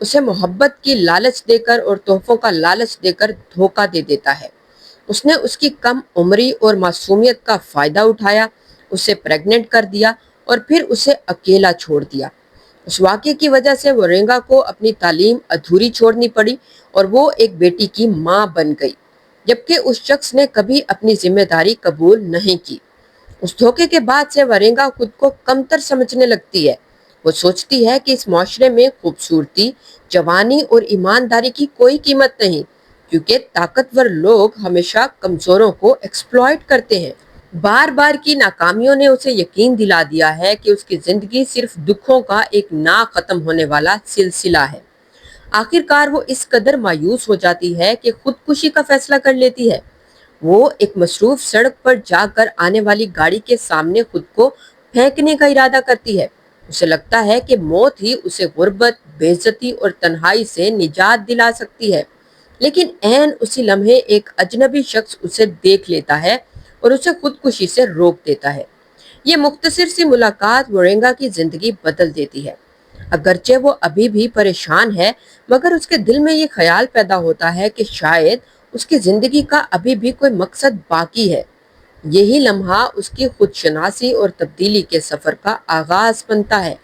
اسے محبت کی لالچ دے کر اور تحفوں کا لالچ دے کر دھوکہ دے دیتا ہے۔ اس نے اس کی کم عمری اور معصومیت کا فائدہ اٹھایا، اسے پریگننٹ کر دیا اور پھر اسے اکیلا چھوڑ دیا۔ اس واقعے کی وجہ سے ورینگا کو اپنی تعلیم ادھوری چھوڑنی پڑی اور وہ ایک بیٹی کی ماں بن گئی، جبکہ اس شخص نے کبھی اپنی ذمہ داری قبول نہیں کی۔ اس دھوکے کے بعد سے ورینگا خود کو کمتر سمجھنے لگتی ہے۔ وہ سوچتی ہے کہ اس معاشرے میں خوبصورتی، جوانی اور ایمانداری کی کوئی قیمت نہیں، کیونکہ طاقتور لوگ ہمیشہ کمزوروں کو ایکسپلائٹ کرتے ہیں۔ بار بار کی ناکامیوں نے اسے یقین دلا دیا ہے کہ اس کی زندگی صرف دکھوں کا ایک نہ ختم ہونے والا سلسلہ ہے۔ آخر کار وہ اس قدر مایوس ہو جاتی ہے کہ خودکشی کا فیصلہ کر لیتی ہے۔ وہ ایک مصروف سڑک پر جا کر آنے والی گاڑی کے سامنے خود کو پھینکنے کا ارادہ کرتی ہے۔ اسے لگتا ہے کہ موت ہی اسے غربت، بے عزتی اور تنہائی سے نجات دلا سکتی ہے، لیکن عین اسی لمحے ایک اجنبی شخص اسے دیکھ لیتا ہے اور اسے خودکشی سے روک دیتا ہے۔ یہ مختصر سی ملاقات ورینگا کی زندگی بدل دیتی ہے۔ اگرچہ وہ ابھی بھی پریشان ہے، مگر اس کے دل میں یہ خیال پیدا ہوتا ہے کہ شاید اس کی زندگی کا ابھی بھی کوئی مقصد باقی ہے۔ یہی لمحہ اس کی خود شناسی اور تبدیلی کے سفر کا آغاز بنتا ہے۔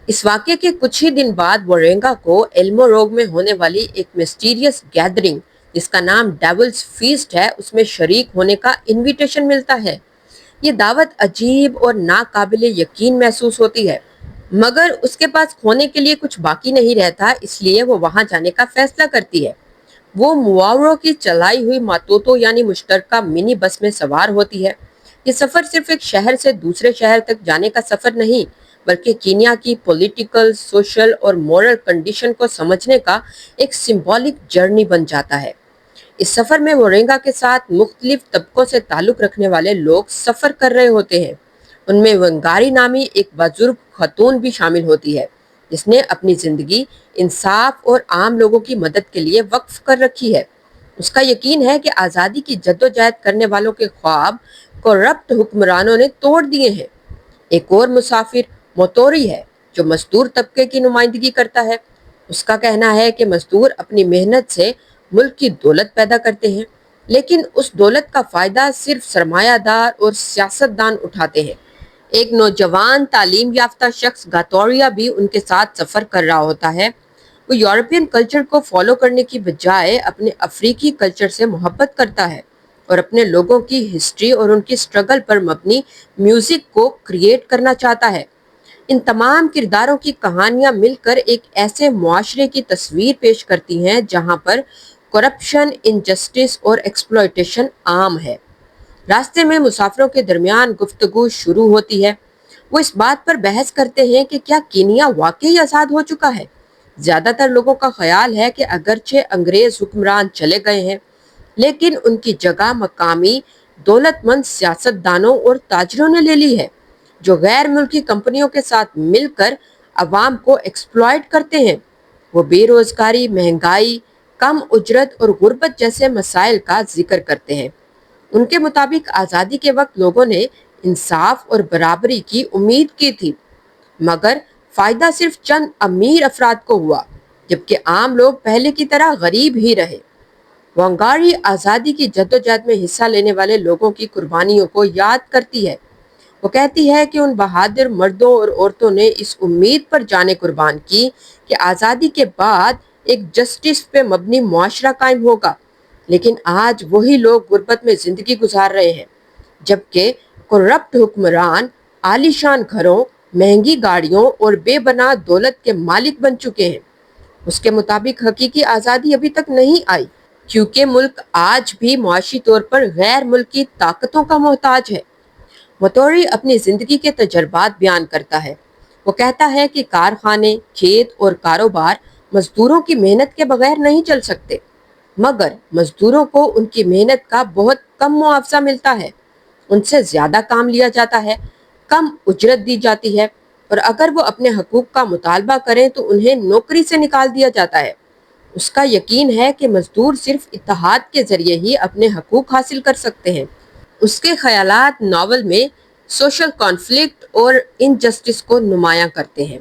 اس واقعے کے کچھ ہی دن بعد ورینگا کو ایلمو روگ میں ہونے والی ایک مسٹیریس گیدرنگ جس کا نام ڈیولز فیسٹ ہے، اس میں شریک ہونے کا انویٹیشن ملتا ہے۔ یہ دعوت عجیب اور ناقابل یقین محسوس ہوتی ہے، مگر اس کے پاس کھونے کے لیے کچھ باقی نہیں رہتا، اس لیے وہ وہاں جانے کا فیصلہ کرتی ہے۔ وہ موآورو کی چلائی ہوئی ماتوتو یعنی مشترکہ منی بس میں سوار ہوتی ہے۔ یہ سفر صرف ایک شہر سے دوسرے شہر تک جانے کا سفر نہیں، بلکہ کینیا کی پولیٹیکل، سوشل اور مورل کنڈیشن کو سمجھنے کا ایک سمبولک جرنی بن جاتا ہے۔ اس سفر میں ورینگا کے ساتھ مختلف طبقوں سے تعلق رکھنے والے لوگ سفر کر رہے ہوتے ہیں۔ ان میں ونگاری نامی ایک بزرگ خاتون بھی شامل ہوتی ہے، جس نے اپنی زندگی انصاف اور عام لوگوں کی مدد کے لیے وقف کر رکھی ہے۔ اس کا یقین ہے کہ آزادی کی جدوجہد کرنے والوں کے خواب کرپٹ حکمرانوں نے توڑ دیے ہیں۔ ایک اور مسافر موتوری ہے، جو مزدور طبقے کی نمائندگی کرتا ہے۔ اس کا کہنا ہے کہ مزدور اپنی محنت سے ملک کی دولت پیدا کرتے ہیں، لیکن اس دولت کا فائدہ صرف سرمایہ دار اور سیاستدان اٹھاتے ہیں۔ ایک نوجوان تعلیم یافتہ شخص گاتوریا بھی ان کے ساتھ سفر کر رہا ہوتا ہے۔ وہ یورپین کلچر کو فالو کرنے کی بجائے اپنے افریقی کلچر سے محبت کرتا ہے اور اپنے لوگوں کی ہسٹری اور ان کی سٹرگل پر مبنی میوزک کو کریٹ کرنا چاہتا ہے۔ ان تمام کرداروں کی کہانیاں مل کر ایک ایسے معاشرے کی تصویر پیش کرتی ہیں جہاں پر کرپشن، انجسٹس اور ایکسپلائٹیشن عام ہے۔ راستے میں مسافروں کے درمیان گفتگو شروع ہوتی ہے۔ وہ اس بات پر بحث کرتے ہیں کہ کیا کینیا واقعی آزاد ہو چکا ہے۔ زیادہ تر لوگوں کا خیال ہے کہ اگرچہ انگریز حکمران چلے گئے ہیں، لیکن ان کی جگہ مقامی دولت مند سیاستدانوں اور تاجروں نے لے لی ہے، جو غیر ملکی کمپنیوں کے ساتھ مل کر عوام کو ایکسپلائٹ کرتے ہیں۔ وہ بے روزگاری، مہنگائی، کم اجرت اور غربت جیسے مسائل کا ذکر کرتے ہیں۔ ان کے مطابق آزادی کے وقت لوگوں نے انصاف اور برابری کی امید کی تھی، مگر فائدہ صرف چند امیر افراد کو ہوا، جبکہ عام لوگ پہلے کی طرح غریب ہی رہے۔ وانگاری آزادی کی جدوجہد میں حصہ لینے والے لوگوں کی قربانیوں کو یاد کرتی ہے۔ وہ کہتی ہے کہ ان بہادر مردوں اور عورتوں نے اس امید پر جانیں قربان کی کہ آزادی کے بعد ایک جسٹس پہ مبنی معاشرہ قائم ہوگا، لیکن آج وہی لوگ غربت میں زندگی گزار رہے ہیں، جبکہ کرپٹ حکمران عالی شان گھروں، مہنگی گاڑیوں اور بے بنا دولت کے مالک بن چکے ہیں۔ اس کے مطابق حقیقی آزادی ابھی تک نہیں آئی، کیونکہ ملک آج بھی معاشی طور پر غیر ملکی طاقتوں کا محتاج ہے۔ موتوری اپنی زندگی کے تجربات بیان کرتا ہے۔ وہ کہتا ہے کہ کارخانے، کھیت اور کاروبار مزدوروں کی محنت کے بغیر نہیں چل سکتے، مگر مزدوروں کو ان کی محنت کا بہت کم معاوضہ ملتا ہے۔ ان سے زیادہ کام لیا جاتا ہے، کم اجرت دی جاتی ہے، اور اگر وہ اپنے حقوق کا مطالبہ کریں تو انہیں نوکری سے نکال دیا جاتا ہے۔ اس کا یقین ہے کہ مزدور صرف اتحاد کے ذریعے ہی اپنے حقوق حاصل کر سکتے ہیں۔ اس کے خیالات ناول میں سوشل کانفلکٹ اور انجسٹس کو نمایاں کرتے ہیں۔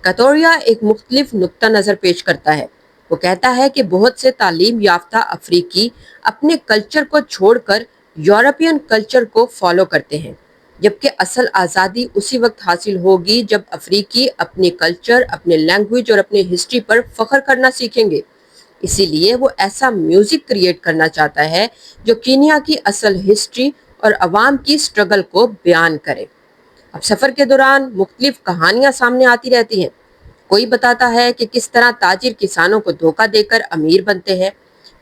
کتوریا ایک مختلف نقطہ نظر پیش کرتا ہے۔ وہ کہتا ہے کہ بہت سے تعلیم یافتہ افریقی اپنے کلچر کو چھوڑ کر یورپین کلچر کو فالو کرتے ہیں، جبکہ اصل آزادی اسی وقت حاصل ہوگی جب افریقی اپنے کلچر، اپنے لینگویج اور اپنے ہسٹری پر فخر کرنا سیکھیں گے۔ اسی لیے وہ ایسا میوزک کریٹ کرنا چاہتا ہے جو کینیا کی اصل ہسٹری اور عوام کی سٹرگل کو بیان کرے۔ اب سفر کے دوران مختلف کہانیاں سامنے آتی رہتی ہیں۔ کوئی بتاتا ہے کہ کس طرح تاجر کسانوں کو دھوکہ دے کر امیر بنتے ہیں،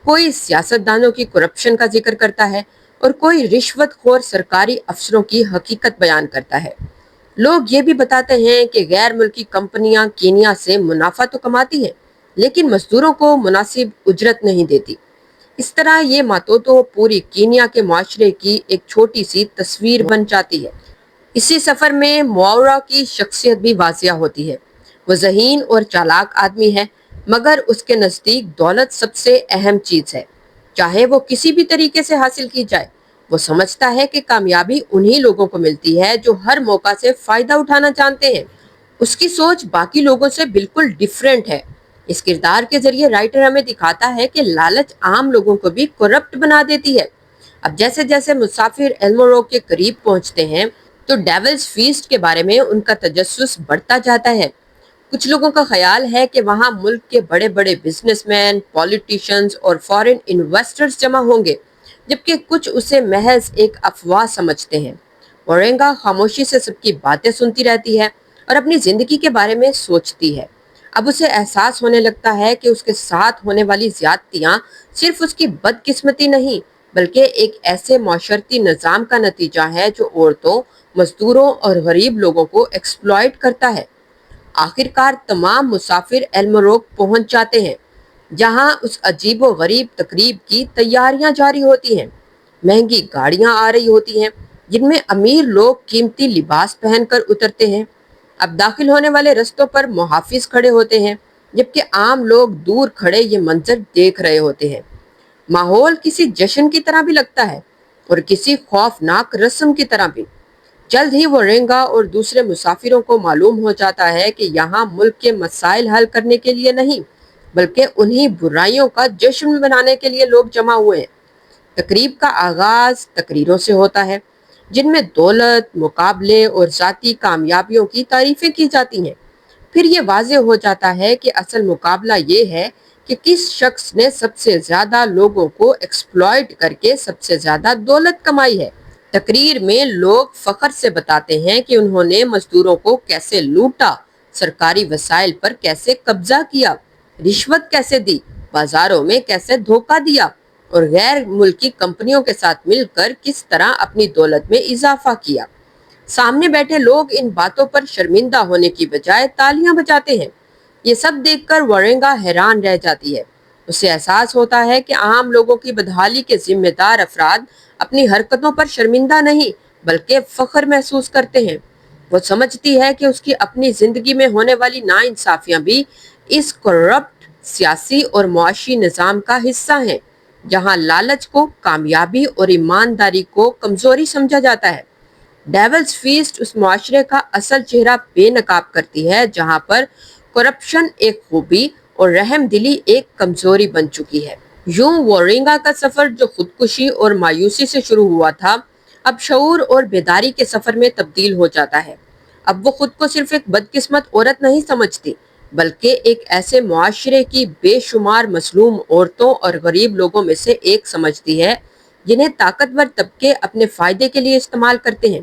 کوئی سیاستدانوں کی کرپشن کا ذکر کرتا ہے، اور کوئی رشوت خور سرکاری افسروں کی حقیقت بیان کرتا ہے۔ لوگ یہ بھی بتاتے ہیں کہ غیر ملکی کمپنیاں کینیا سے منافع تو کماتی ہیں، لیکن مزدوروں کو مناسب اجرت نہیں دیتی۔ اس طرح یہ ماتوتو پوری کینیا کے معاشرے کی ایک چھوٹی سی تصویر بن جاتی ہے۔ اسی سفر میں مواورا کی شخصیت بھی واضح ہوتی ہے۔ وہ ذہین اور چالاک آدمی ہے، مگر اس کے نزدیک دولت سب سے اہم چیز ہے، چاہے وہ کسی بھی طریقے سے حاصل کی جائے۔ وہ سمجھتا ہے کہ کامیابی انہی لوگوں کو ملتی ہے جو ہر موقع سے فائدہ اٹھانا جانتے ہیں۔ اس کی سوچ باقی لوگوں سے بالکل ڈیفرنٹ ہے۔ اس کردار کے ذریعے رائٹر ہمیں دکھاتا ہے کہ لالچ عام لوگوں کو بھی کرپٹ بنا دیتی ہے۔ اب جیسے جیسے مسافر ایلمورو کے قریب پہنچتے ہیں تو ڈیولز فیسٹ کے بارے میں ان کا تجسس بڑھتا جاتا ہے۔ کچھ لوگوں کا خیال ہے کہ وہاں ملک کے بڑے بڑے بزنس مین، پولیٹیشنز اور فارن انویسٹرز جمع ہوں گے، جبکہ کچھ اسے محض ایک افواہ سمجھتے ہیں۔ مورینگا خاموشی سے سب کی باتیں سنتی رہتی ہے اور اپنی زندگی کے بارے میں سوچتی ہے۔ اب اسے احساس ہونے لگتا ہے کہ اس کے ساتھ ہونے والی زیادتیاں صرف اس کی بدقسمتی نہیں، بلکہ ایک ایسے معاشرتی نظام کا نتیجہ ہے جو عورتوں، مزدوروں اور غریب لوگوں کو ایکسپلائٹ کرتا ہے۔ آخر کار تمام مسافر ایلمروک پہنچ جاتے ہیں، جہاں اس عجیب و غریب تقریب کی تیاریاں جاری ہوتی ہیں۔ مہنگی گاڑیاں آ رہی ہوتی ہیں جن میں امیر لوگ قیمتی لباس پہن کر اترتے ہیں۔ اب داخل ہونے والے رستوں پر محافظ کھڑے ہوتے ہیں، جبکہ عام لوگ دور کھڑے یہ منظر دیکھ رہے ہوتے ہیں۔ ماحول کسی جشن کی طرح بھی لگتا ہے اور کسی خوفناک رسم کی طرح بھی۔ جلد ہی مورینگا اور دوسرے مسافروں کو معلوم ہو جاتا ہے کہ یہاں ملک کے مسائل حل کرنے کے لیے نہیں، بلکہ انہی برائیوں کا جشن منانے کے لیے لوگ جمع ہوئے ہیں۔ تقریب کا آغاز تقریروں سے ہوتا ہے، جن میں دولت، مقابلے اور ذاتی کامیابیوں کی تعریفیں کی جاتی ہیں۔ پھر یہ واضح ہو جاتا ہے کہ اصل مقابلہ یہ ہے کہ کس شخص نے سب سے زیادہ لوگوں کو ایکسپلائٹ کر کے سب سے زیادہ دولت کمائی ہے۔ تقریر میں لوگ فخر سے بتاتے ہیں کہ انہوں نے مزدوروں کو کیسے لوٹا، سرکاری وسائل پر کیسے قبضہ کیا، رشوت کیسے دی، بازاروں میں کیسے دھوکہ دیا، اور غیر ملکی کمپنیوں کے ساتھ مل کر کس طرح اپنی دولت میں اضافہ کیا۔ سامنے بیٹھے لوگ ان باتوں پر شرمندہ ہونے کی بجائے تالیاں بجاتے ہیں۔ یہ سب دیکھ کر ورینگا حیران رہ جاتی ہے۔ اسے احساس ہوتا ہے کہ عام لوگوں کی بدحالی کے ذمہ دار افراد اپنی حرکتوں پر شرمندہ نہیں بلکہ فخر محسوس کرتے ہیں۔ وہ سمجھتی ہے کہ اس کی اپنی زندگی میں ہونے والی ناانصافیاں بھی اس کرپٹ سیاسی اور معاشی نظام کا حصہ ہیں، جہاں لالچ کو کامیابی اور ایمانداری کو کمزوری سمجھا جاتا ہے۔ ڈیولز فیسٹ اس معاشرے کا اصل چہرہ بے نقاب کرتی ہے، جہاں پر کرپشن ایک خوبی اور رحم دلی ایک کمزوری بن چکی ہے۔ یوں وارینگا کا سفر جو خودکشی اور مایوسی سے شروع ہوا تھا، اب شعور اور بیداری کے سفر میں تبدیل ہو جاتا ہے۔ اب وہ خود کو صرف ایک بدقسمت عورت نہیں سمجھتی، بلکہ ایک ایسے معاشرے کی بے شمار مظلوم عورتوں اور غریب لوگوں میں سے ایک سمجھتی ہے، جنہیں طاقتور طبقے اپنے فائدے کے لیے استعمال کرتے ہیں۔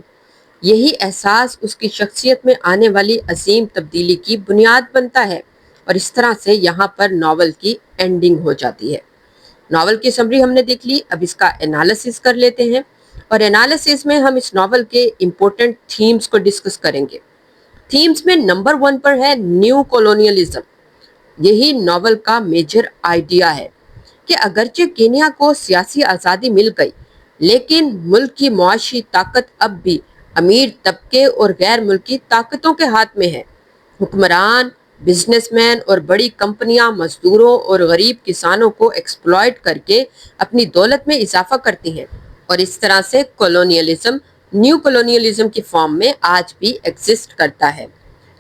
یہی احساس اس کی شخصیت میں آنے والی عظیم تبدیلی کی بنیاد بنتا ہے، اور اس طرح سے یہاں پر ناول کی اینڈنگ ہو جاتی ہے۔ ناول کی سمری ہم نے دیکھ لی، اب اس کا انالیسس کر لیتے ہیں، اور انالیسس میں ہم اس ناول کے امپورٹنٹ تھیمز کو ڈسکس کریں گے۔ تھیمز میں نمبر 1 پر ہے نیو کولونیلزم۔ یہی ناول کا میجر آئیڈیا ہے کہ اگرچہ کینیا کو سیاسی آزادی مل گئی، لیکن ملک کی معاشی طاقت اب بھی امیر طبقے اور غیر ملکی طاقتوں کے ہاتھ میں ہے۔ حکمران، بزنس مین اور بڑی کمپنیاں مزدوروں اور غریب کسانوں کو ایکسپلائٹ کر کے اپنی دولت میں اضافہ کرتی ہیں، اور اس طرح سے کولونیلزم نیو کولونیلزم کی فارم میں آج بھی ایگزسٹ کرتا ہے۔